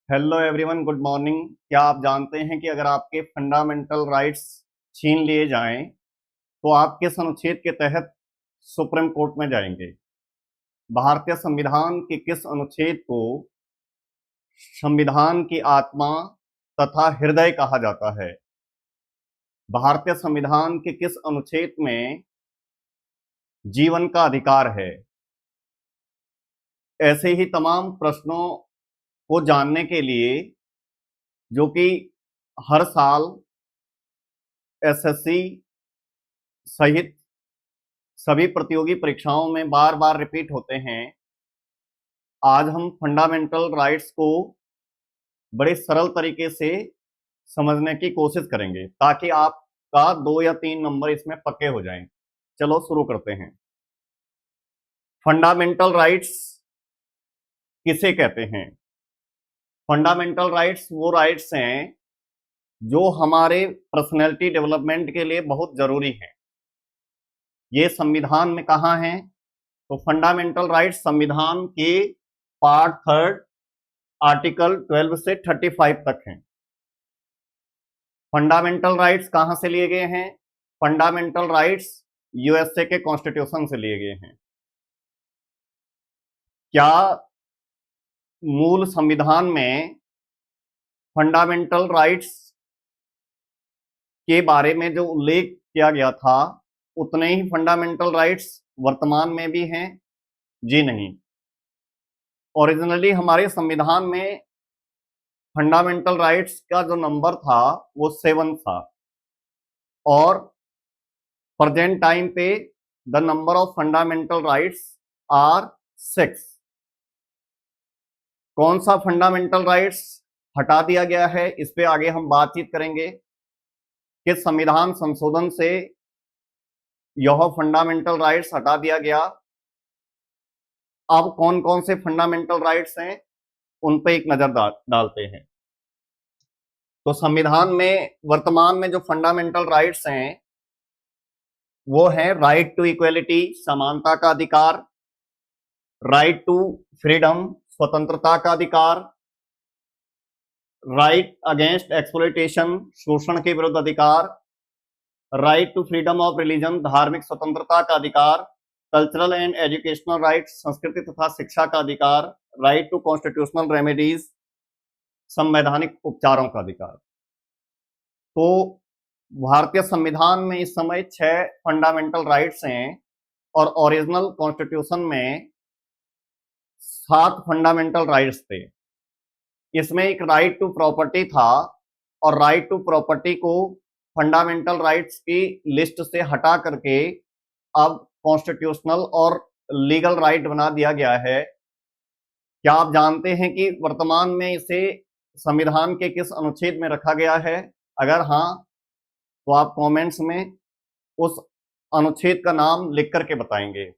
Hello everyone, good morning. क्या आप जानते हैं कि अगर आपके फंडामेंटल राइट्स छीन लिए जाएं तो आप किस अनुच्छेद के तहत सुप्रीम कोर्ट में जाएंगे? भारतीय संविधान के किस अनुच्छेद को संविधान की आत्मा तथा हृदय कहा जाता है? भारतीय संविधान के किस अनुच्छेद में जीवन का अधिकार है? ऐसे ही तमाम प्रश्नों को जानने के लिए, जो कि हर साल एसएससी सहित सभी प्रतियोगी परीक्षाओं में बार बार रिपीट होते हैं, आज हम फंडामेंटल राइट्स को बड़े सरल तरीके से समझने की कोशिश करेंगे ताकि आपका 2 या 3 नंबर इसमें पक्के हो जाएं। चलो शुरू करते हैं। फंडामेंटल राइट्स किसे कहते हैं? फंडामेंटल राइट्स वो राइट्स हैं जो हमारे पर्सनैलिटी डेवलपमेंट के लिए बहुत जरूरी हैं। ये संविधान में कहाँ हैं? तो फंडामेंटल राइट्स संविधान के पार्ट 3 आर्टिकल 12 से 35 तक हैं। फंडामेंटल राइट्स कहां से लिए गए हैं? फंडामेंटल राइट्स यूएसए के कॉन्स्टिट्यूशन से लिए गए हैं। क्या मूल संविधान में फंडामेंटल राइट्स के बारे में जो उल्लेख किया गया था उतने ही फंडामेंटल राइट्स वर्तमान में भी हैं? जी नहीं। ओरिजिनली हमारे संविधान में फंडामेंटल राइट्स का जो नंबर था वो 7 था और प्रेजेंट टाइम पे the number of fundamental rights are 6। कौन सा फंडामेंटल राइट्स हटा दिया गया है, इस पे आगे हम बातचीत करेंगे कि संविधान संशोधन से यह फंडामेंटल राइट्स हटा दिया गया। अब कौन कौन से फंडामेंटल राइट्स हैं उन पे एक नजर डालते हैं। तो संविधान में वर्तमान में जो फंडामेंटल राइट्स हैं वो है राइट टू इक्वलिटी, समानता का अधिकार, राइट टू फ्रीडम, स्वतंत्रता का अधिकार, राइट अगेंस्ट एक्सप्लॉयटेशन, शोषण के विरुद्ध अधिकार, right to freedom of religion, धार्मिक स्वतंत्रता का अधिकार, कल्चरल एंड एजुकेशनल राइट, संस्कृति तथा शिक्षा का अधिकार, राइट टू कॉन्स्टिट्यूशनल रेमेडीज, संवैधानिक उपचारों का अधिकार। तो भारतीय संविधान में इस समय 6 फंडामेंटल राइट्स हैं और ओरिजिनल कॉन्स्टिट्यूशन में 7 फंडामेंटल राइट्स थे। इसमें एक राइट टू प्रॉपर्टी था और राइट टू प्रॉपर्टी को फंडामेंटल राइट्स की लिस्ट से हटा करके अब कॉन्स्टिट्यूशनल और लीगल राइट बना दिया गया है। क्या आप जानते हैं कि वर्तमान में इसे संविधान के किस अनुच्छेद में रखा गया है? अगर हाँ तो आप कमेंट्स में उस अनुच्छेद का नाम लिख करके बताएंगे।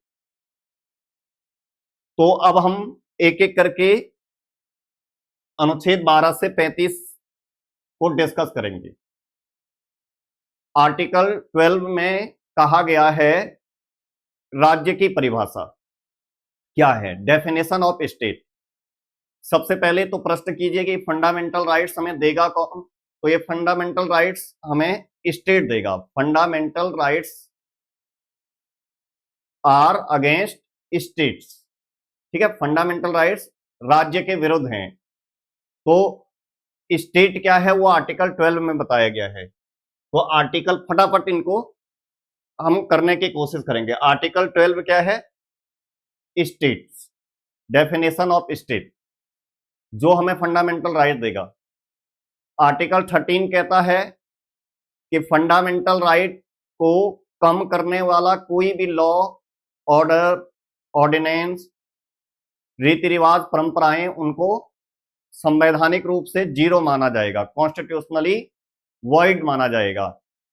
तो अब हम एक एक करके अनुच्छेद 12 से 35 को डिस्कस करेंगे। आर्टिकल 12 में कहा गया है राज्य की परिभाषा क्या है, डेफिनेशन ऑफ स्टेट। सबसे पहले तो प्रश्न कीजिए कि फंडामेंटल राइट्स हमें देगा कौन? तो ये फंडामेंटल राइट्स हमें स्टेट देगा। Fundamental rights are against states, ठीक है। फंडामेंटल राइट्स राज्य के विरुद्ध हैं। तो स्टेट क्या है वो आर्टिकल 12 में बताया गया है। तो आर्टिकल फटाफट इनको हम करने की कोशिश करेंगे। आर्टिकल 12 क्या है? स्टेट्स, डेफिनेशन ऑफ स्टेट, जो हमें फंडामेंटल राइट देगा। आर्टिकल 13 कहता है कि फंडामेंटल राइट को कम करने वाला कोई भी लॉ, ऑर्डर, ऑर्डिनेंस, रीति रिवाज, परंपराएं, उनको संवैधानिक रूप से जीरो माना जाएगा, कॉन्स्टिट्यूशनली वॉइड माना जाएगा।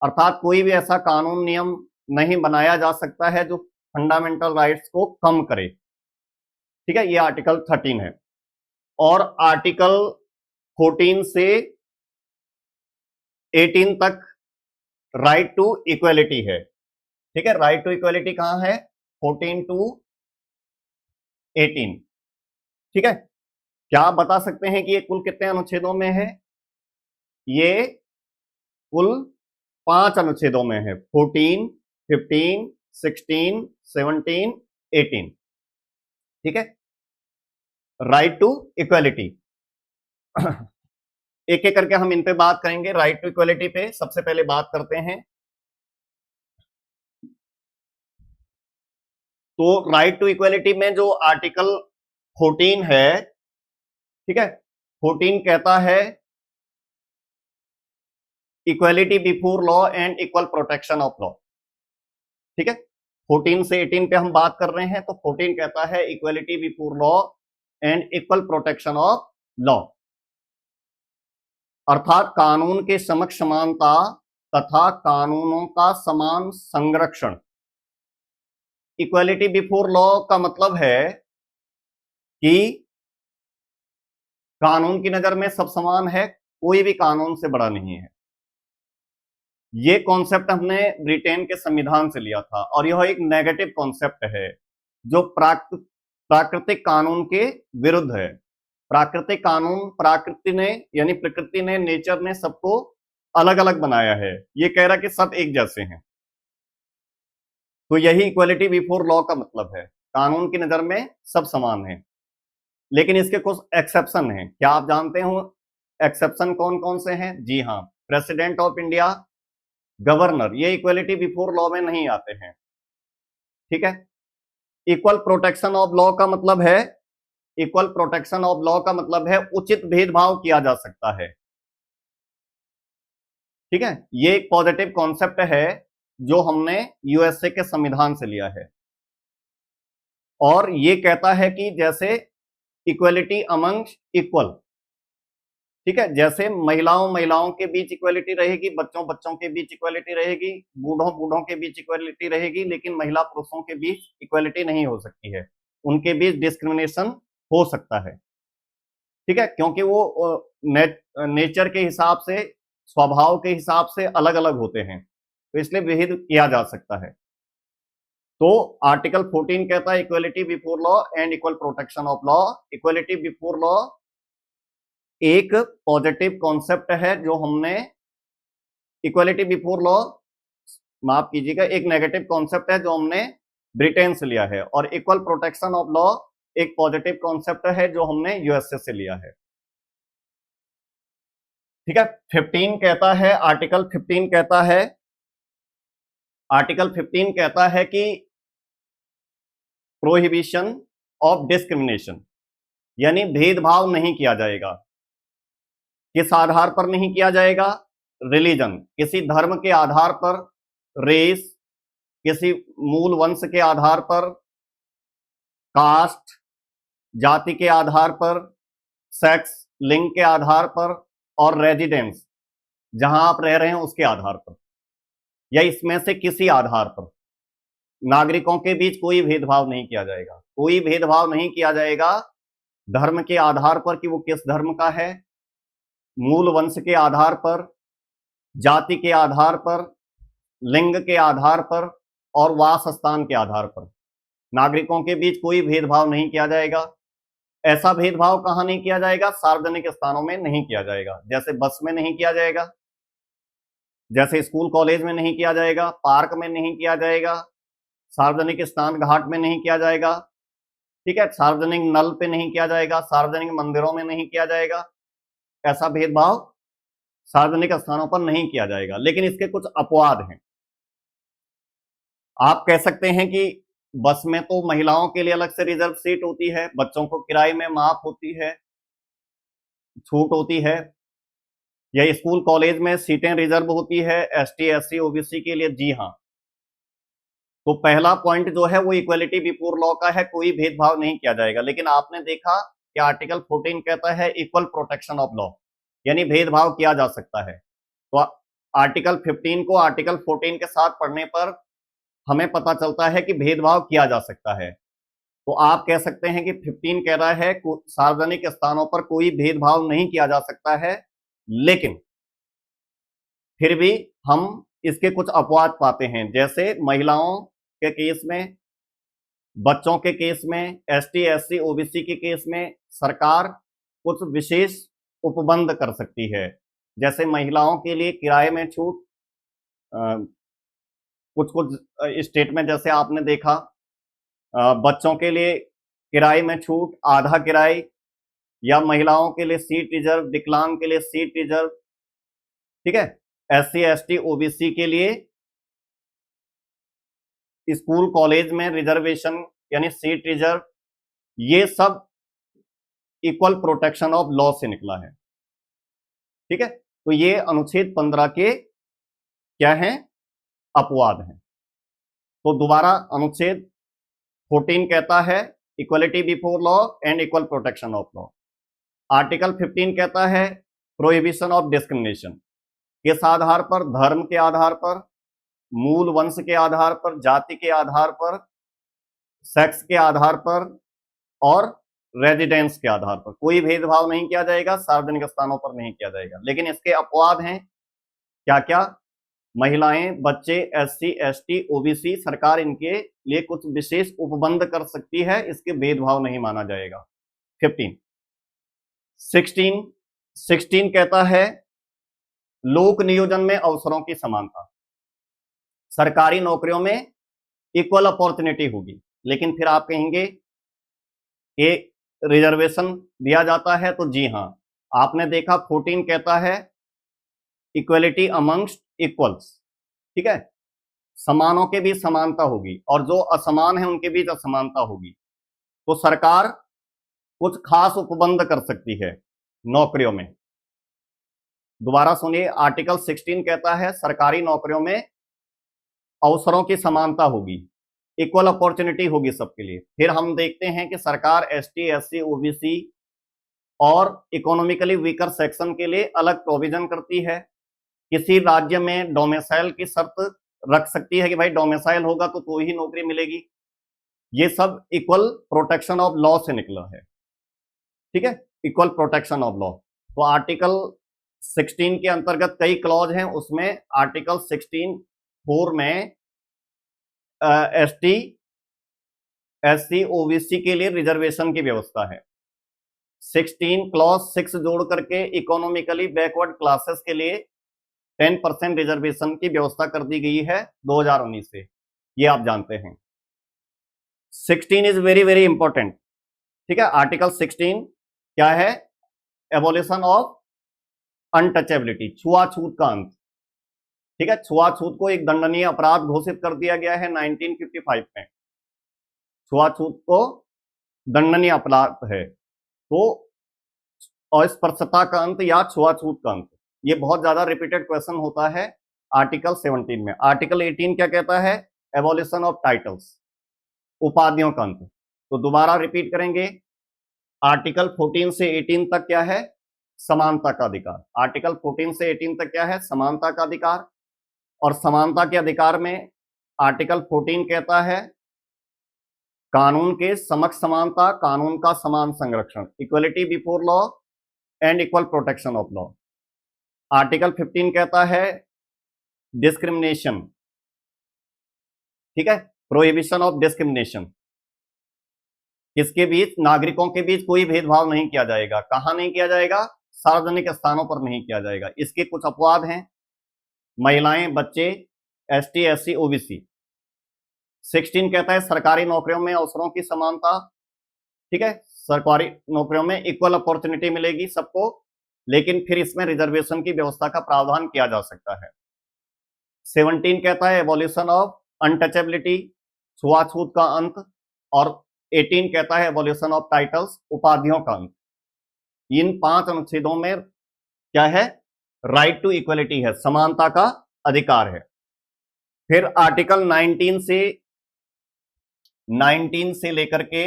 अर्थात कोई भी ऐसा कानून नियम नहीं बनाया जा सकता है जो फंडामेंटल राइट्स को कम करे, ठीक है। ये आर्टिकल 13 है। और आर्टिकल 14 से 18 तक राइट टू इक्वलिटी है, ठीक है। राइट टू इक्वलिटी कहां है? 14 टू 18, ठीक है। क्या आप बता सकते हैं कि ये कुल कितने अनुच्छेदों में है? ये कुल 5 अनुच्छेदों में है। 14, 15, 16, 17, 18। ठीक है। Right to equality. एक एक करके हम इन पे बात करेंगे। राइट टू इक्वालिटी पे सबसे पहले बात करते हैं। तो राइट टू इक्वालिटी में जो आर्टिकल 14 है, ठीक है, 14 कहता है equality before law and equal protection of law. ठीक है, 14 से 18 पे हम बात कर रहे हैं। तो 14 कहता है equality before law and equal protection of law, अर्थात कानून के समक्ष समानता तथा कानूनों का समान संरक्षण। इक्वालिटी बिफोर लॉ का मतलब है कि कानून की नजर में सब समान है, कोई भी कानून से बड़ा नहीं है। ये कॉन्सेप्ट हमने ब्रिटेन के संविधान से लिया था और यह एक नेगेटिव कॉन्सेप्ट है जो प्राकृतिक कानून के विरुद्ध है। प्राकृतिक कानून, प्रकृति ने यानी प्रकृति ने, नेचर ने सबको अलग अलग बनाया है। ये कह रहा कि सब एक जैसे हैं। तो यही इक्वालिटी बिफोर लॉ का मतलब है, कानून की नजर में सब समान है। लेकिन इसके कुछ एक्सेप्शन हैं। क्या आप जानते हो एक्सेप्शन कौन कौन से हैं? जी हाँ, प्रेसिडेंट ऑफ इंडिया, गवर्नर, ये इक्वालिटी बिफोर लॉ में नहीं आते हैं। ठीक है। इक्वल प्रोटेक्शन ऑफ लॉ का मतलब है, इक्वल प्रोटेक्शन ऑफ लॉ का मतलब है उचित भेदभाव किया जा सकता है। ठीक है, ये एक पॉजिटिव कॉन्सेप्ट है जो हमने यूएसए के संविधान से लिया है और ये कहता है कि जैसे इक्वलिटी अमंग इक्वल, ठीक है, जैसे महिलाओं के बीच इक्वलिटी रहेगी, बच्चों के बीच इक्वलिटी रहेगी, बूढ़ों के बीच इक्वलिटी रहेगी, लेकिन महिला पुरुषों के बीच इक्वलिटी नहीं हो सकती है। उनके बीच डिस्क्रिमिनेशन हो सकता है। ठीक है, क्योंकि वो नेचर के हिसाब से, स्वभाव के हिसाब से अलग अलग होते हैं, तो इसलिए विहित किया जा सकता है। तो आर्टिकल 14 कहता है equality before law and equal protection of law. Equality before law एक पॉजिटिव कॉन्सेप्ट है जो हमने, इक्वालिटी बिफोर लॉ, माफ कीजिएगा, एक नेगेटिव कॉन्सेप्ट है जो हमने ब्रिटेन से लिया है, और इक्वल प्रोटेक्शन ऑफ लॉ एक पॉजिटिव कॉन्सेप्ट है जो हमने यूएसए से लिया है। ठीक है। 15 कहता है, आर्टिकल 15 कहता है, आर्टिकल 15 कहता है कि प्रोहिबिशन ऑफ डिस्क्रिमिनेशन, यानी भेदभाव नहीं किया जाएगा। किस आधार पर नहीं किया जाएगा? रिलीजन, किसी धर्म के आधार पर, रेस, किसी मूल वंश के आधार पर, कास्ट, जाति के आधार पर, सेक्स, लिंग के आधार पर, और रेजिडेंस, जहां आप रह रहे हैं उसके आधार पर, या इसमें से किसी आधार पर नागरिकों के बीच कोई भेदभाव नहीं किया जाएगा। कोई भेदभाव नहीं किया जाएगा धर्म के आधार पर कि वो किस धर्म का है, मूल वंश के आधार पर, जाति के आधार पर, लिंग के आधार पर, और वास स्थान के आधार पर नागरिकों के बीच कोई भेदभाव नहीं किया जाएगा। ऐसा भेदभाव कहां नहीं किया जाएगा? सार्वजनिक स्थानों में नहीं किया जाएगा। जैसे बस में नहीं किया जाएगा, जैसे स्कूल कॉलेज में नहीं किया जाएगा, पार्क में नहीं किया जाएगा, सार्वजनिक स्नान घाट में नहीं किया जाएगा। ठीक है, सार्वजनिक नल पे नहीं किया जाएगा, सार्वजनिक मंदिरों में नहीं किया जाएगा। ऐसा भेदभाव सार्वजनिक स्थानों पर नहीं किया जाएगा। लेकिन इसके कुछ अपवाद हैं। आप कह सकते हैं कि बस में तो महिलाओं के लिए अलग से रिजर्व सीट होती है, बच्चों को किराए में माफ होती है, छूट होती है, या स्कूल कॉलेज में सीटें रिजर्व होती है एसटी, एससी, ओबीसी के लिए। जी हाँ, तो पहला पॉइंट जो है वो इक्वालिटी बिफोर लॉ का है, कोई भेदभाव नहीं किया जाएगा। लेकिन आपने देखा कि आर्टिकल 14 कहता है इक्वल प्रोटेक्शन ऑफ लॉ, यानी भेदभाव किया जा सकता है। तो आर्टिकल 15 को आर्टिकल 14 के साथ पढ़ने पर हमें पता चलता है कि भेदभाव किया जा सकता है। तो आप कह सकते हैं कि 15 कह रहा है सार्वजनिक स्थानों पर कोई भेदभाव नहीं किया जा सकता है, लेकिन फिर भी हम इसके कुछ अपवाद पाते हैं। जैसे महिलाओं के केस में, बच्चों के केस में, एसटी, एससी, ओबीसी के केस में सरकार कुछ विशेष उपबंध कर सकती है। जैसे महिलाओं के लिए किराए में छूट, कुछ कुछ स्टेट में जैसे आपने देखा, बच्चों के लिए किराए में छूट, आधा किराए, या महिलाओं के लिए सीट रिजर्व, विकलांग के लिए सीट रिजर्व, ठीक है, SC ST OBC के लिए स्कूल कॉलेज में रिजर्वेशन यानी सीट रिजर्व, ये सब इक्वल प्रोटेक्शन ऑफ लॉ से निकला है। ठीक है, तो ये अनुच्छेद 15 के क्या हैं, अपवाद हैं। तो दोबारा अनुच्छेद 14 कहता है equality before law and equal protection of law. Article 15 कहता है प्रोहिबिशन ऑफ डिस्क्रिमिनेशन, किस आधार पर, धर्म के आधार पर, मूल वंश के आधार पर, जाति के आधार पर, सेक्स के आधार पर और रेजिडेंस के आधार पर कोई भेदभाव नहीं किया जाएगा, सार्वजनिक स्थानों पर नहीं किया जाएगा। लेकिन इसके अपवाद हैं क्या क्या, महिलाएं, बच्चे, SC ST OBC, सरकार इनके लिए कुछ विशेष उपबंध कर सकती है, इसके भेदभाव नहीं माना जाएगा। 15 16 कहता है लोक नियोजन में अवसरों की समानता, सरकारी नौकरियों में इक्वल अपॉर्चुनिटी होगी। लेकिन फिर आप कहेंगे कि रिजर्वेशन दिया जाता है, तो जी हां, आपने देखा 14 कहता है इक्वलिटी अमंगस्ट इक्वल्स, ठीक है, समानों के बीच समानता होगी और जो असमान है उनके बीच असमानता होगी। तो सरकार कुछ खास उपबंध कर सकती है नौकरियों में। दोबारा सुनिए, आर्टिकल 16 कहता है सरकारी नौकरियों में अवसरों की समानता होगी, इक्वल अपॉर्चुनिटी होगी सबके लिए। फिर हम देखते हैं कि सरकार ST SC OBC और इकोनॉमिकली वीकर सेक्शन के लिए अलग प्रोविजन करती है। किसी राज्य में डोमिसाइल की शर्त रख सकती है कि भाई डोमिसाइल होगा तो ही नौकरी मिलेगी। ये सब इक्वल प्रोटेक्शन ऑफ लॉ से निकला है। ठीक है, इक्वल प्रोटेक्शन ऑफ लॉ। तो आर्टिकल 16 के अंतर्गत कई क्लॉज हैं, उसमें आर्टिकल 16(4) में ST SC OBC के लिए रिजर्वेशन की व्यवस्था है। 16 क्लॉज 6 जोड़ करके इकोनॉमिकली बैकवर्ड क्लासेस के लिए 10% रिजर्वेशन की व्यवस्था कर दी गई है 2019 से, ये आप जानते हैं। 16 इज वेरी वेरी इंपॉर्टेंट। ठीक है, आर्टिकल 16 क्या है, एबोलिशन ऑफ अनटचेबिलिटी, छुआछूत का अंत। ठीक है, छुआछूत को एक दंडनीय अपराध घोषित कर दिया गया है 1955 में। छुआछूत को दंडनीय अपराध है। तो अस्पृश्यता का अंत या छुआछूत का अंत, ये बहुत ज्यादा रिपीटेड क्वेश्चन होता है आर्टिकल 17 में। आर्टिकल 18 क्या कहता है, एबोलिशन ऑफ टाइटल्स, उपाधियों का अंत। तो दोबारा रिपीट करेंगे, आर्टिकल 14 से 18 तक क्या है, समानता का अधिकार। आर्टिकल 14 से 18 तक क्या है, समानता का अधिकार। और समानता के अधिकार में आर्टिकल 14 कहता है कानून के समक्ष समानता, कानून का समान संरक्षण, equality before law and equal protection of law. Article 15 कहता है डिस्क्रिमिनेशन, ठीक है, प्रोहिबिशन ऑफ डिस्क्रिमिनेशन, किसके बीच, नागरिकों के बीच कोई भेदभाव नहीं किया जाएगा। कहां नहीं किया जाएगा, सार्वजनिक स्थानों पर नहीं किया जाएगा। इसके कुछ अपवाद हैं, महिलाएं, बच्चे, ST SC OBC। 16 कहता है सरकारी नौकरियों में अवसरों की समानता, ठीक है, सरकारी नौकरियों में इक्वल अपॉर्चुनिटी मिलेगी सबको, लेकिन फिर इसमें रिजर्वेशन की व्यवस्था का प्रावधान किया जा सकता है। 17 कहता है एबोलिशन ऑफ अनटचेबिलिटी, छुआछूत का अंत। और 18 कहता है एबोलिशन ऑफ टाइटल्स, उपाधियों का अंत। इन 5 अनुच्छेदों में क्या है, राइट टू इक्वलिटी है, समानता का अधिकार है। फिर आर्टिकल 19 से लेकर के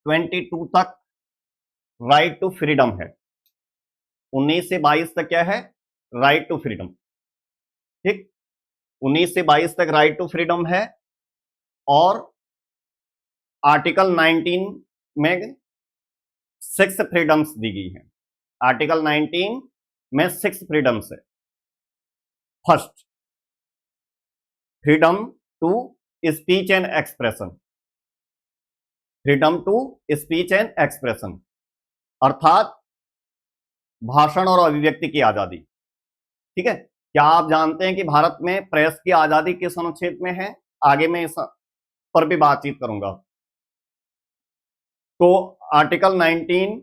22 तक राइट टू फ्रीडम है। 19 से 22 तक क्या है, राइट टू फ्रीडम। ठीक, 19 से 22 तक राइट टू फ्रीडम है। और आर्टिकल 19 में 6 फ्रीडम्स दी गई है। आर्टिकल 19 में 6 फ्रीडम्स है। First, freedom to speech and expression, freedom to speech and expression, अर्थात भाषण और अभिव्यक्ति की आजादी। ठीक है, क्या आप जानते हैं कि भारत में प्रेस की आजादी किस अनुच्छेद में है? आगे मैं इस पर भी बातचीत करूंगा। तो आर्टिकल 19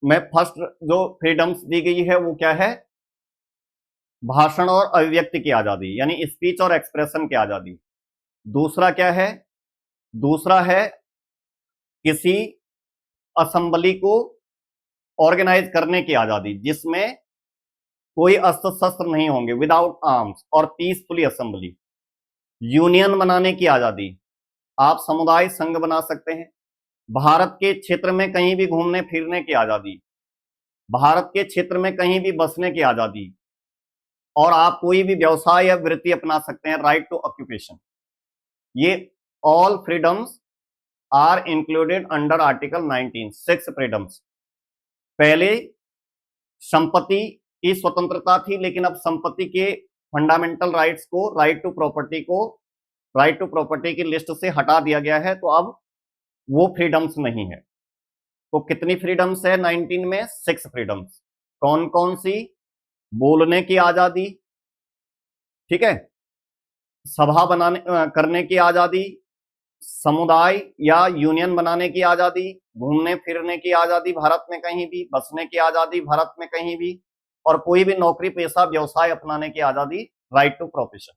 में फर्स्ट जो फ्रीडम्स दी गई है वो क्या है? भाषण और अभिव्यक्ति की आजादी, यानी स्पीच और एक्सप्रेशन की आजादी। दूसरा क्या है? दूसरा है किसी असेंबली को ऑर्गेनाइज करने की आजादी, जिसमें कोई अस्त्र शस्त्र नहीं होंगे, विदाउट आर्म्स, और पीसफुली असेंबली। यूनियन बनाने की आजादी, आप समुदाय संघ बना सकते हैं। भारत के क्षेत्र में कहीं भी घूमने फिरने की आजादी, भारत के क्षेत्र में कहीं भी बसने की आजादी, और आप कोई भी व्यवसाय या वृत्ति अपना सकते हैं, राइट टू ऑक्यूपेशन। ये all freedoms are included under article 19, 6 freedoms. पहले संपत्ति की स्वतंत्रता थी, लेकिन अब संपत्ति के फंडामेंटल राइट्स को, राइट टू प्रॉपर्टी की लिस्ट से हटा दिया गया है, तो अब वो फ्रीडम्स नहीं है। तो कितनी फ्रीडम्स है 19 में? 6 फ्रीडम्स। कौन कौन सी? बोलने की आजादी, ठीक है, सभा करने की आजादी, समुदाय या यूनियन बनाने की आजादी, घूमने फिरने की आजादी भारत में कहीं भी, बसने की आजादी भारत में कहीं भी, और कोई भी नौकरी पेशा व्यवसाय अपनाने की आजादी, राइट टू प्रोफेशन।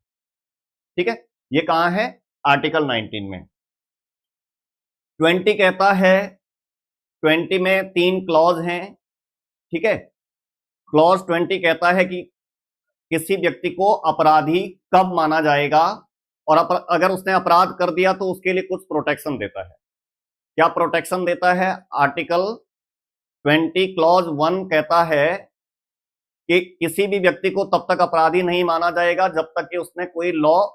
ठीक है, ये कहां है? आर्टिकल 19 में। 20 कहता है, 20 में 3 क्लॉज हैं। ठीक है, क्लॉज 20 कहता है कि किसी व्यक्ति को अपराधी कब माना जाएगा, और अगर उसने अपराध कर दिया तो उसके लिए कुछ प्रोटेक्शन देता है। क्या प्रोटेक्शन देता है? आर्टिकल 20 क्लॉज 1 कहता है कि किसी भी व्यक्ति को तब तक अपराधी नहीं माना जाएगा जब तक कि उसने कोई लॉ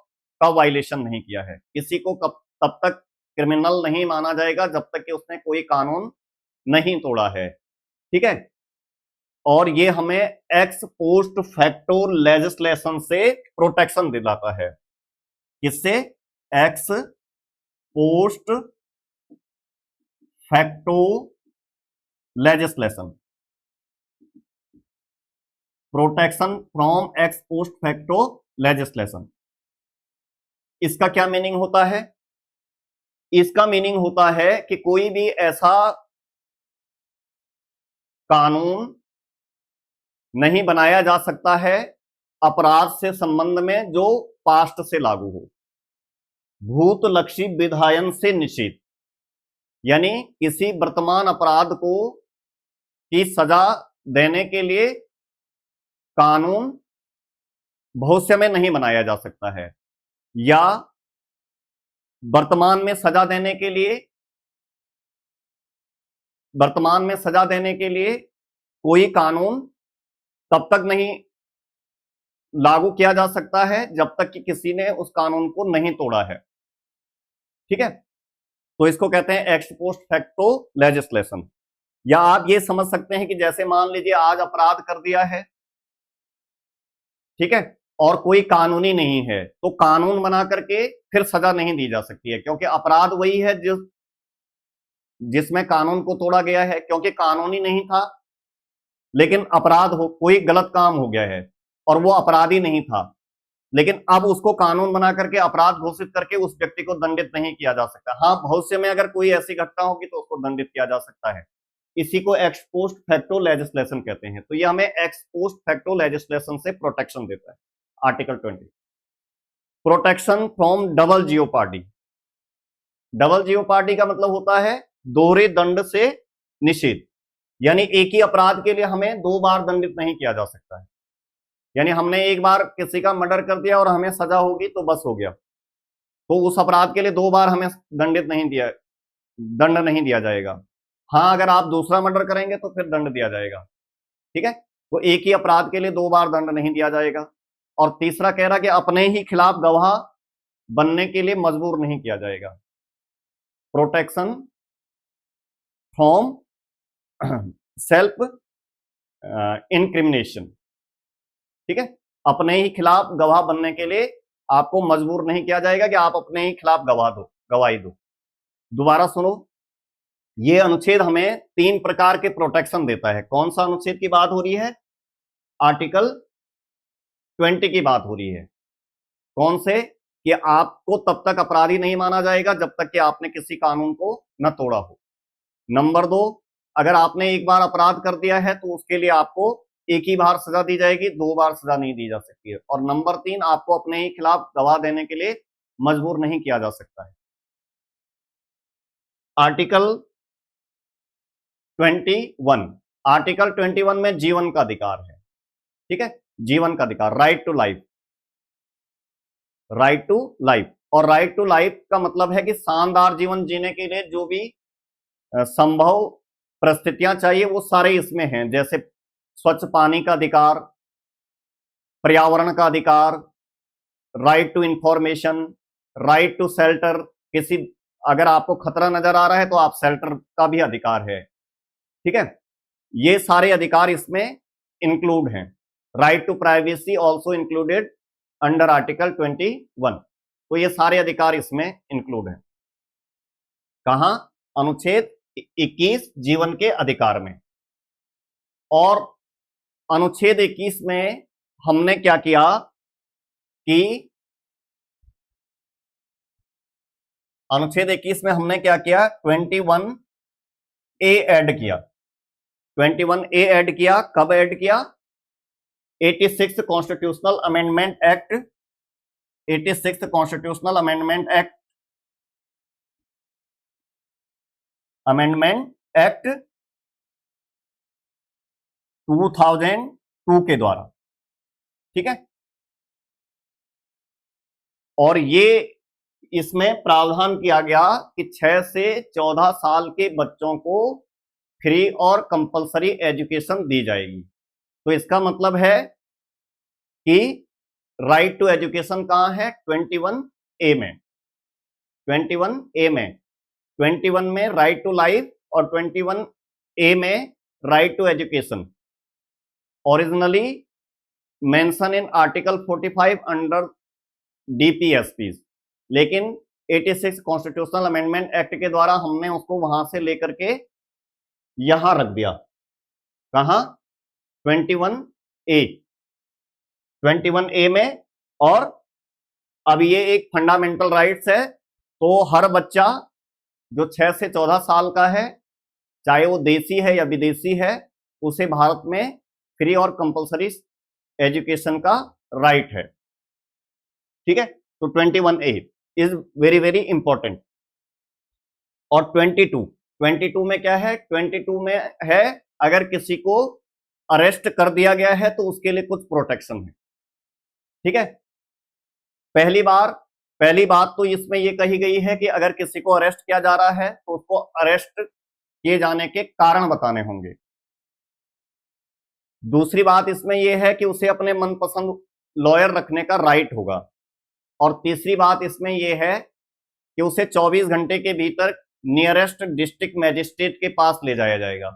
का वायलेशन नहीं किया है। किसी को तब तक क्रिमिनल नहीं माना जाएगा जब तक कि उसने कोई कानून नहीं तोड़ा है। ठीक है, और ये हमें एक्स पोस्ट फैक्टो लेजिस्लेशन से प्रोटेक्शन दिलाता है। किससे? X post facto legislation, protection from x post facto legislation. इसका क्या मीनिंग होता है? इसका मीनिंग होता है कि कोई भी ऐसा कानून नहीं बनाया जा सकता है अपराध से संबंध में जो पास्ट से लागू हो, भूतलक्षी विधायन से निषेध, यानी किसी वर्तमान अपराध को की सजा देने के लिए कानून भविष्य में नहीं बनाया जा सकता है, या वर्तमान में सजा देने के लिए कोई कानून तब तक नहीं लागू किया जा सकता है जब तक कि किसी ने उस कानून को नहीं तोड़ा है। ठीक है, तो इसको कहते हैं एक्स पोस्ट फैक्टो लेजिस्लेशन। या आप ये समझ सकते हैं कि जैसे मान लीजिए आज अपराध कर दिया है, ठीक है, और कोई कानूनी नहीं है, तो कानून बना करके फिर सजा नहीं दी जा सकती है, क्योंकि अपराध वही है जिसमें कानून को तोड़ा गया है, क्योंकि कानूनी नहीं था लेकिन अपराध कोई गलत काम हो गया है और वो अपराधी नहीं था, लेकिन अब उसको कानून बना करके अपराध घोषित करके उस व्यक्ति को दंडित नहीं किया जा सकता। हाँ, भविष्य में अगर कोई ऐसी घटना होगी तो उसको दंडित किया जा सकता है। इसी को एक्स पोस्ट फैक्टो लेजिस्लेशन कहते हैं। तो ये हमें एक्स पोस्ट फैक्टो लेजिस्लेशन से प्रोटेक्शन देता है। Article 20, protection from double jeopardy. Double jeopardy का मतलब होता है दोहरे दंड से निषेध, यानी एक ही अपराध के लिए हमें 2 बार दंडित नहीं किया जा सकता है। यानी हमने एक बार किसी का मर्डर कर दिया और हमें सजा होगी तो बस हो गया, तो उस अपराध के लिए 2 बार हमें दंड नहीं दिया जाएगा। हाँ, अगर आप दूसरा मर्डर करेंगे तो फिर दंड दिया जाएगा। ठीक है, तो एक ही अपराध के लिए 2 बार दंड नहीं दिया जाएगा। और तीसरा कह रहा कि अपने ही खिलाफ गवाह बनने के लिए मजबूर नहीं किया जाएगा। Protection from self incrimination. ठीक है, अपने ही खिलाफ गवाह बनने के लिए आपको मजबूर नहीं किया जाएगा कि आप अपने ही खिलाफ गवाही दो। दोबारा सुनो, ये अनुच्छेद हमें 3 प्रकार के प्रोटेक्शन देता है। कौन सा अनुच्छेद की बात हो रही है? आर्टिकल 20 की बात हो रही है। कौन से? कि आपको तब तक अपराधी नहीं माना जाएगा जब तक कि आपने किसी कानून को न तोड़ा हो। नंबर 2, अगर आपने एक बार अपराध कर दिया है तो उसके लिए आपको एक ही बार सजा दी जाएगी, 2 बार सजा नहीं दी जा सकती है। और नंबर 3, आपको अपने ही खिलाफ गवाह देने के लिए मजबूर नहीं किया जा सकता है। आर्टिकल 21, आर्टिकल 21 में जीवन का अधिकार है। ठीक है, जीवन का अधिकार, right to life, right to life. और राइट टू लाइफ का मतलब है कि शानदार जीवन जीने के लिए जो भी संभव परिस्थितियां चाहिए वो सारे इसमें हैं, जैसे स्वच्छ पानी का अधिकार, पर्यावरण का अधिकार, right to information, right to shelter, किसी अगर आपको खतरा नजर आ रहा है तो आप शेल्टर का भी अधिकार है। ठीक है, ये सारे अधिकार इसमें इंक्लूड हैं। Right to privacy also included under article 21। तो ये सारे अधिकार इसमें इंक्लूड हैं। कहां? अनुच्छेद 21 जीवन के अधिकार में। और अनुच्छेद 21 में हमने क्या किया कि अनुच्छेद 21 में हमने क्या किया? 21A ऐड किया। 21A ऐड किया। कब ऐड किया? 86 constitutional amendment act, 86 constitutional amendment act, amendment act 2002 के द्वारा। ठीक है, और ये इसमें प्रावधान किया गया कि 6 से 14 साल के बच्चों को फ्री और कंपलसरी एजुकेशन दी जाएगी। तो इसका मतलब है कि राइट टू एजुकेशन कहां है? 21A में। 21A में, 21 में राइट टू लाइफ और 21A में right to education. Originally mention in article 45 अंडर DPSP, लेकिन 86 कॉन्स्टिट्यूशनल अमेंडमेंट एक्ट के द्वारा हमने उसको वहां से लेकर के यहां रख दिया। कहां? 21A, 21A में। और अब ये एक फंडामेंटल राइट्स है, तो हर बच्चा जो 6 से 14 साल का है, चाहे वो देसी है या विदेशी है, उसे भारत में फ्री और कंपलसरी एजुकेशन का राइट है। ठीक है, तो 21A is very very important. और 22 में क्या है? 22 में है अगर किसी को अरेस्ट कर दिया गया है तो उसके लिए कुछ प्रोटेक्शन है। ठीक है, पहली बात तो इसमें यह कही गई है कि अगर किसी को अरेस्ट किया जा रहा है तो उसको अरेस्ट किए जाने के कारण बताने होंगे। दूसरी बात इसमें यह है कि उसे अपने मनपसंद लॉयर रखने का राइट होगा। और तीसरी बात इसमें यह है कि उसे 24 घंटे के भीतर नियरेस्ट डिस्ट्रिक्ट मैजिस्ट्रेट के पास ले जाया जाएगा,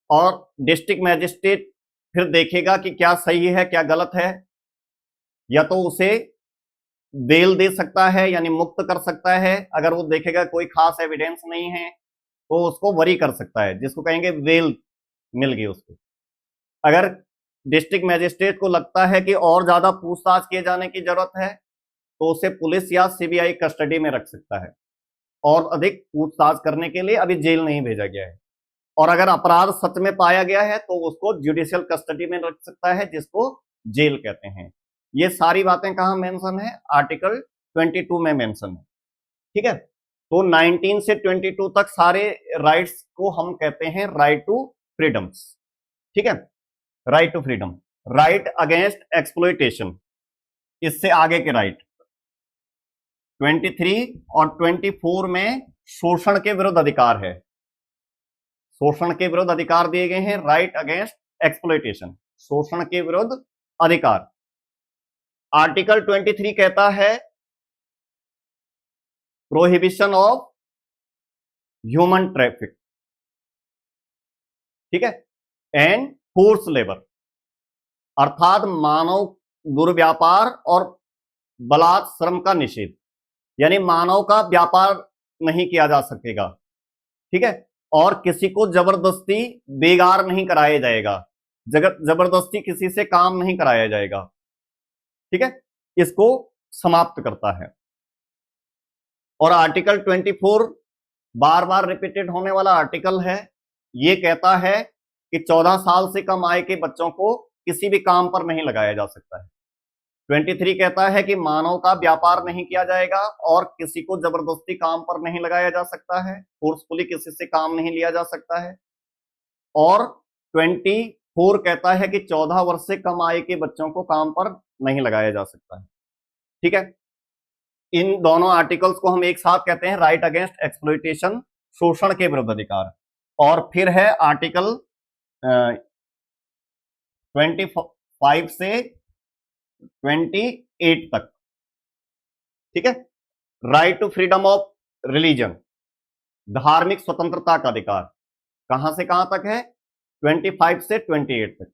और डिस्ट्रिक्ट मैजिस्ट्रेट फिर देखेगा कि क्या सही है क्या गलत है, या तो उसे बेल दे सकता है यानी मुक्त कर सकता है। अगर वो देखेगा कोई खास एविडेंस नहीं है तो उसको वरी कर सकता है, जिसको कहेंगे बेल मिल गई उसको। अगर डिस्ट्रिक्ट मैजिस्ट्रेट को लगता है कि और ज्यादा पूछताछ किए जाने की जरूरत है तो उसे पुलिस या CBI कस्टडी में रख सकता है और अधिक पूछताछ करने के लिए अभी जेल नहीं भेजा गया है। और अगर अपराध सच में पाया गया है तो उसको जुडिशियल कस्टडी में रख सकता है, जिसको जेल कहते हैं। ये सारी बातें कहां मेंशन है? आर्टिकल 22 में मेंशन है। ठीक है, तो 19 से 22 तक सारे राइट्स को हम कहते हैं राइट टू फ्रीडम्स। ठीक है, right to freedom, right against exploitation, इससे आगे के राइट 23 और 24 में शोषण के विरुद्ध अधिकार है। शोषण के विरुद्ध अधिकार दिए गए हैं, राइट अगेंस्ट एक्सप्लॉयटेशन, शोषण के विरुद्ध अधिकार। आर्टिकल 23 कहता है प्रोहिबिशन ऑफ ह्यूमन ट्रैफिक, ठीक है, एंड फोर्स लेबर, अर्थात मानव दुर्व्यापार और बलात् श्रम का निषेध, यानी मानव का व्यापार नहीं किया जा सकेगा। ठीक है, और किसी को जबरदस्ती बेगार नहीं कराया जाएगा, जबरदस्ती किसी से काम नहीं कराया जाएगा। ठीक है, इसको समाप्त करता है। और आर्टिकल 24 बार बार रिपीटेड होने वाला आर्टिकल है। ये कहता है कि 14 साल से कम आय के बच्चों को किसी भी काम पर नहीं लगाया जा सकता है। 23 कहता है कि मानव का व्यापार नहीं किया जाएगा और किसी को जबरदस्ती काम पर नहीं लगाया जा सकता है, फोर्सफुली किसी से काम नहीं लिया जा सकता है। और 24 कहता है कि 14 वर्ष से कम आयु के बच्चों को काम पर नहीं लगाया जा सकता है। ठीक है, इन दोनों आर्टिकल्स को हम एक साथ कहते हैं राइट अगेंस्ट एक्सप्लॉइटेशन, शोषण के विरुद्ध अधिकार। और फिर है आर्टिकल 25 से 28 तक। ठीक है, right to freedom of religion, धार्मिक स्वतंत्रता का अधिकार, कहां से कहां तक है? 25 से 28 तक।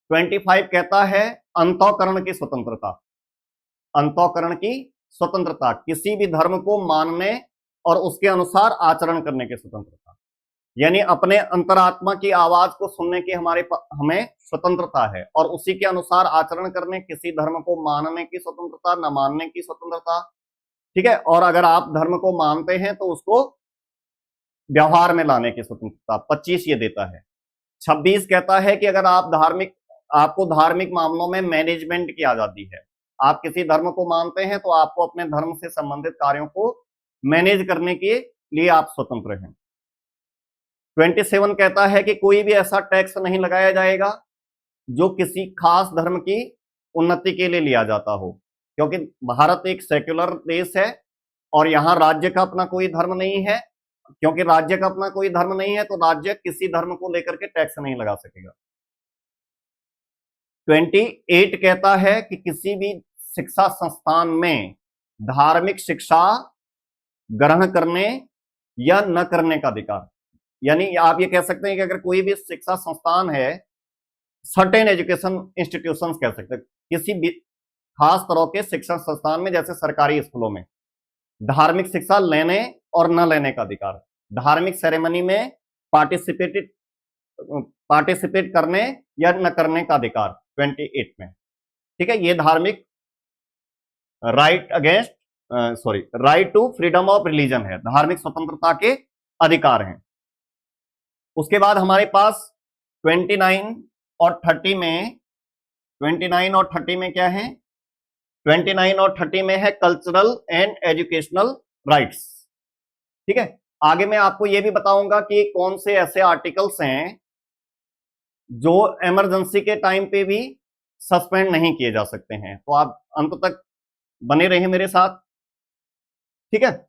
25 कहता है अंतःकरण की स्वतंत्रता, अंतःकरण की स्वतंत्रता, किसी भी धर्म को मानने और उसके अनुसार आचरण करने की स्वतंत्रता, यानी अपने अंतरात्मा की आवाज को सुनने की हमें स्वतंत्रता है और उसी के अनुसार आचरण करने, किसी धर्म को मानने की स्वतंत्रता, न मानने की स्वतंत्रता। ठीक है, और अगर आप धर्म को मानते हैं तो उसको व्यवहार में लाने की स्वतंत्रता 25 ये देता है। 26 कहता है कि अगर आपको धार्मिक मामलों में मैनेजमेंट की आजादी है, आप किसी धर्म को मानते हैं तो आपको अपने धर्म से संबंधित कार्यों को मैनेज करने के लिए आप स्वतंत्र हैं। 27 कहता है कि कोई भी ऐसा टैक्स नहीं लगाया जाएगा जो किसी खास धर्म की उन्नति के लिए लिया जाता हो, क्योंकि भारत एक सेक्युलर देश है और यहां राज्य का अपना कोई धर्म नहीं है। क्योंकि राज्य का अपना कोई धर्म नहीं है तो राज्य किसी धर्म को लेकर के टैक्स नहीं लगा सकेगा। 28 कहता है कि किसी भी शिक्षा संस्थान में धार्मिक शिक्षा ग्रहण करने या न करने का अधिकार, यानी आप ये कह सकते हैं कि अगर कोई भी शिक्षा संस्थान है, सर्टेन एजुकेशन इंस्टीट्यूशंस कह सकते हैं, किसी भी खास तरह के शिक्षण संस्थान में, जैसे सरकारी स्कूलों में, धार्मिक शिक्षा लेने और न लेने का अधिकार, धार्मिक सेरेमनी में पार्टिसिपेट करने या न करने का अधिकार 28 में। ठीक है, ये धार्मिक right to freedom of religion है, धार्मिक स्वतंत्रता के अधिकार हैं। उसके बाद हमारे पास 29 और 30 में, 29 और 30 में क्या है? 29 और 30 में है कल्चरल एंड एजुकेशनल राइट्स। ठीक है, आगे मैं आपको यह भी बताऊंगा कि कौन से ऐसे आर्टिकल्स हैं जो इमरजेंसी के टाइम पे भी सस्पेंड नहीं किए जा सकते हैं, तो आप अंत तक बने रहिए मेरे साथ। ठीक है,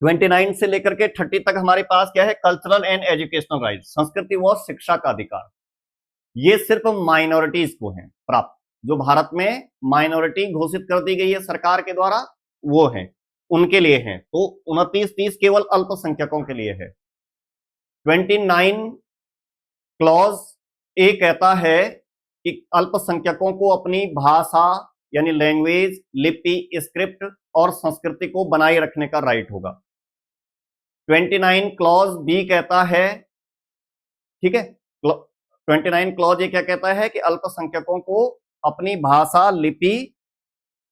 29 से लेकर के 30 तक हमारे पास क्या है? कल्चरल एंड एजुकेशनल राइट, संस्कृति व शिक्षा का अधिकार। ये सिर्फ माइनॉरिटीज को है प्राप्त, जो भारत में माइनॉरिटी घोषित कर दी गई है सरकार के द्वारा, वो है, उनके लिए है। तो 29-30 केवल अल्पसंख्यकों के लिए है। 29 क्लॉज ए कहता है कि अल्पसंख्यकों को अपनी भाषा यानी लैंग्वेज, लिपि, स्क्रिप्ट और संस्कृति को बनाए रखने का राइट होगा। 29 क्लॉज बी कहता है, ठीक है, 29 क्लॉज ए क्या कहता है कि अल्पसंख्यकों को अपनी भाषा, लिपि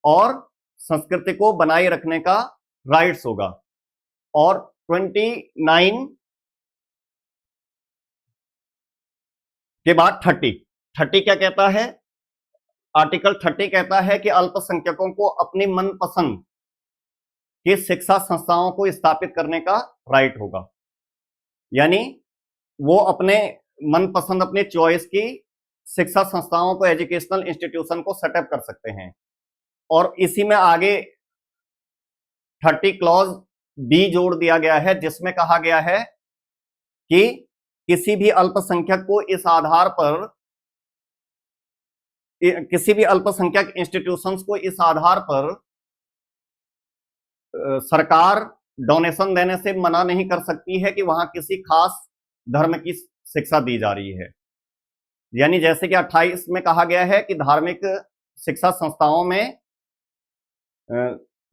और संस्कृति को बनाए रखने का राइट्स होगा। और 29 के बाद 30 क्या कहता है? आर्टिकल 30 कहता है कि अल्पसंख्यकों को अपनी मनपसंद की शिक्षा संस्थाओं को स्थापित करने का राइट होगा, यानी वो अपने मनपसंद, अपने चॉइस की शिक्षा संस्थाओं को, एजुकेशनल इंस्टीट्यूशन को सेटअप कर सकते हैं। और इसी में आगे 30 क्लॉज बी जोड़ दिया गया है, जिसमें कहा गया है कि किसी भी अल्पसंख्यक को इस आधार पर, किसी भी अल्पसंख्यक इंस्टीट्यूशंस को इस आधार पर सरकार डोनेशन देने से मना नहीं कर सकती है कि वहां किसी खास धर्म की शिक्षा दी जा रही है। यानी जैसे कि 28 में कहा गया है कि धार्मिक शिक्षा संस्थाओं में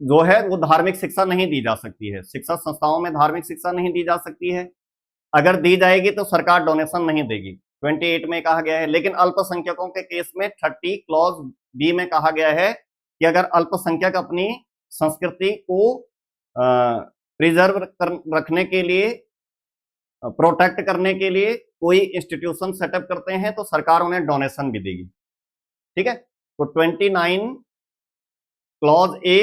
जो है वो धार्मिक शिक्षा नहीं दी जा सकती है, शिक्षा संस्थाओं में धार्मिक शिक्षा नहीं दी जा सकती है। अगर दी जाएगी तो सरकार डोनेशन नहीं देगी, 28 में कहा गया है। लेकिन अल्पसंख्यकों के केस में 30 क्लॉज बी में कहा गया है कि अगर अल्पसंख्यक अपनी संस्कृति को प्रिजर्व रखने के लिए, प्रोटेक्ट करने के लिए कोई इंस्टीट्यूशन सेटअप करते हैं तो सरकार उन्हें डोनेशन भी देगी। ठीक है, तो 29 क्लॉज ए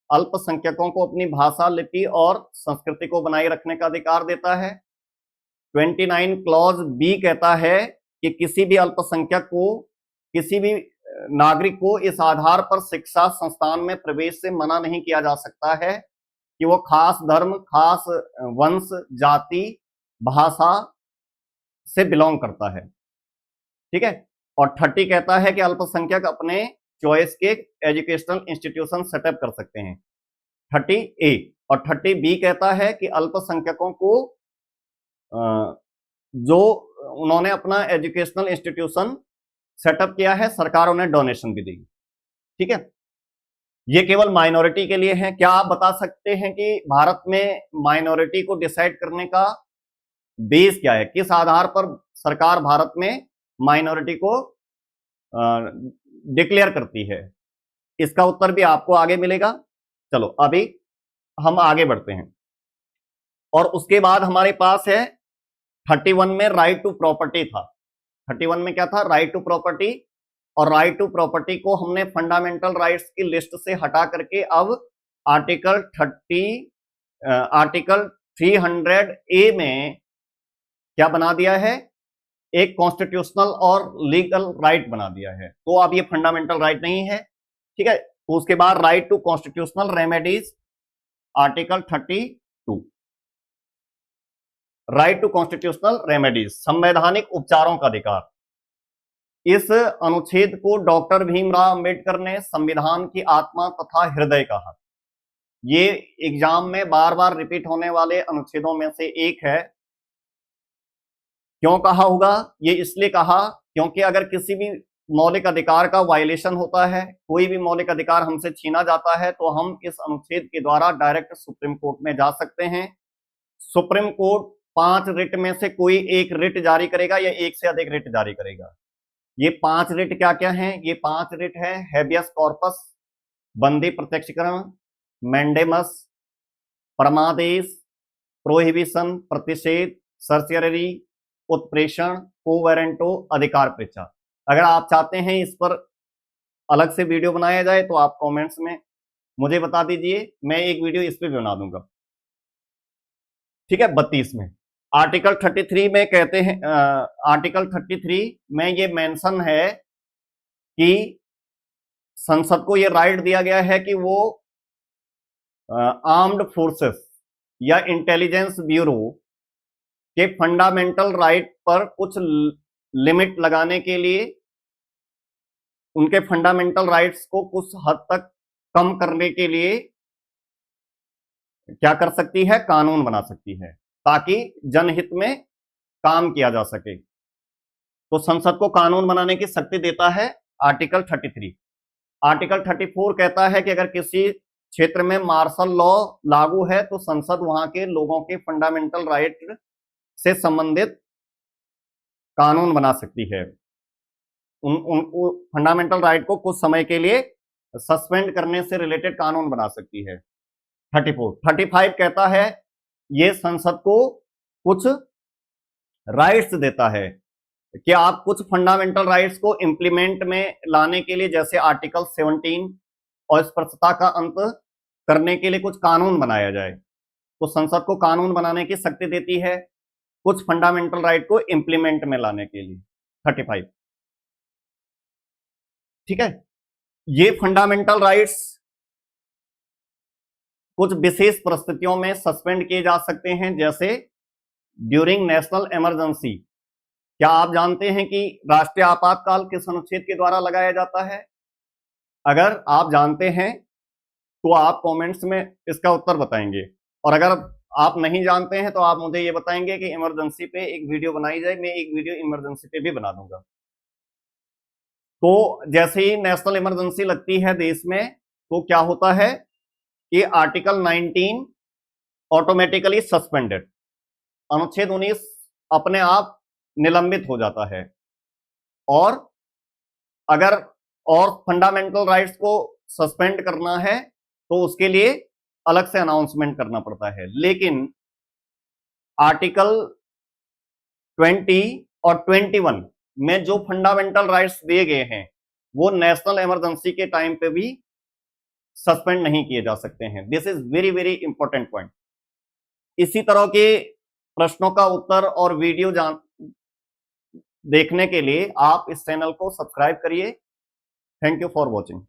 अल्पसंख्यकों को अपनी भाषा, लिपि और संस्कृति को बनाए रखने का अधिकार देता है। 29 क्लॉज बी कहता है कि किसी भी अल्पसंख्यक को, किसी भी नागरिक को इस आधार पर शिक्षा संस्थान में प्रवेश से मना नहीं किया जा सकता है कि वो खास धर्म, खास वंश, जाति, भाषा से बिलोंग करता है। ठीक है, और 30 कहता है कि अल्पसंख्यक अपने चॉइस के एजुकेशनल इंस्टीट्यूशन सेटअप कर सकते हैं, 30 ए। और 30 बी कहता है कि अल्पसंख्यकों को जो उन्होंने अपना एजुकेशनल इंस्टीट्यूशन सेटअप किया है, सरकार उन्हें डोनेशन भी देगी। ठीक है, ये केवल माइनॉरिटी के लिए है। क्या आप बता सकते हैं कि भारत में माइनॉरिटी को डिसाइड करने का बेस क्या है, किस आधार पर सरकार भारत में माइनॉरिटी को डिक्लेयर करती है? इसका उत्तर भी आपको आगे मिलेगा। चलो अभी हम आगे बढ़ते हैं। और उसके बाद हमारे पास है 31 में राइट टू प्रॉपर्टी था। 31 में क्या था? Right to property. और राइट टू प्रॉपर्टी को हमने फंडामेंटल राइट्स की लिस्ट से हटा करके अब आर्टिकल 300 ए में क्या बना दिया है? एक कॉन्स्टिट्यूशनल और लीगल राइट बना दिया है। तो अब ये फंडामेंटल राइट नहीं है। ठीक है, तो उसके बाद right to constitutional remedies, article 32। Right to constitutional remedies, संवैधानिक उपचारों का अधिकार। इस अनुच्छेद को डॉक्टर भीमराव अंबेडकर ने संविधान की आत्मा तथा हृदय कहा। ये एग्जाम में बार बार रिपीट होने वाले अनुच्छेदों में से एक है। क्यों कहा होगा? ये इसलिए कहा क्योंकि अगर किसी भी मौलिक अधिकार का वायलेशन होता है, कोई भी मौलिक अधिकार हमसे छीना जाता है, तो हम इस अनुच्छेद के द्वारा डायरेक्ट सुप्रीम कोर्ट में जा सकते हैं। सुप्रीम कोर्ट 5 रिट में से कोई एक रिट जारी करेगा या एक से अधिक रिट जारी करेगा। ये 5 रिट क्या क्या हैं? ये 5 रिट है: हैबियस कॉर्पस, बंदी प्रत्यक्षीकरण, मैंडेमस, परमादेश, प्रोहिबिशन, प्रतिषेध, सर्चियरी, उत्प्रेषण, कोवेरेंटो, अधिकार परीक्षा। अगर आप चाहते हैं इस पर अलग से वीडियो बनाया जाए तो आप कमेंट्स में मुझे बता दीजिए, मैं एक वीडियो इस पे भी बना दूंगा। ठीक है, 32 में आर्टिकल 33 में कहते हैं, आर्टिकल 33 में ये मेंशन है कि संसद को ये राइट दिया गया है कि वो आर्म्ड फोर्सेस या इंटेलिजेंस ब्यूरो के फंडामेंटल राइट पर कुछ लिमिट लगाने के लिए, उनके फंडामेंटल राइट्स को कुछ हद तक कम करने के लिए क्या कर सकती है? कानून बना सकती है, ताकि जनहित में काम किया जा सके। तो संसद को कानून बनाने की शक्ति देता है आर्टिकल 33। आर्टिकल 34 कहता है कि अगर किसी क्षेत्र में मार्शल लॉ लागू है तो संसद वहां के लोगों के फंडामेंटल राइट से संबंधित कानून बना सकती है। उन फंडामेंटल राइट को कुछ समय के लिए सस्पेंड करने से रिलेटेड कानून बना सकती है। 34। 35 कहता है ये संसद को कुछ राइट्स देता है कि आप कुछ फंडामेंटल राइट्स को इंप्लीमेंट में लाने के लिए, जैसे आर्टिकल 17 अस्पृश्यता का अंत करने के लिए कुछ कानून बनाया जाए। तो संसद को कानून बनाने की शक्ति देती है कुछ फंडामेंटल राइट को इंप्लीमेंट में लाने के लिए। 35। ठीक है, ये फंडामेंटल राइट्स कुछ विशेष परिस्थितियों में सस्पेंड किए जा सकते हैं, जैसे ड्यूरिंग नेशनल इमरजेंसी। क्या आप जानते हैं कि राष्ट्रीय आपातकाल किस अनुच्छेद के द्वारा लगाया जाता है? अगर आप जानते हैं तो आप कमेंट्स में इसका उत्तर बताएंगे, और अगर आप नहीं जानते हैं तो आप मुझे ये बताएंगे कि इमरजेंसी पे एक वीडियो बनाई जाए। मैं एक वीडियो इमरजेंसी पे भी बना दूंगा। तो जैसे ही नेशनल इमरजेंसी लगती है देश में, तो क्या होता है कि आर्टिकल 19 ऑटोमेटिकली सस्पेंडेड, अनुच्छेद 19 अपने आप निलंबित हो जाता है। और अगर और फंडामेंटल राइट्स को सस्पेंड करना है तो उसके लिए अलग से अनाउंसमेंट करना पड़ता है। लेकिन आर्टिकल 20 और 21 में जो फंडामेंटल राइट्स दिए गए हैं वो नेशनल इमरजेंसी के टाइम पे भी सस्पेंड नहीं किए जा सकते हैं। This is very very important point. इसी तरह के प्रश्नों का उत्तर और वीडियो देखने के लिए आप इस चैनल को सब्सक्राइब करिए। Thank you for watching.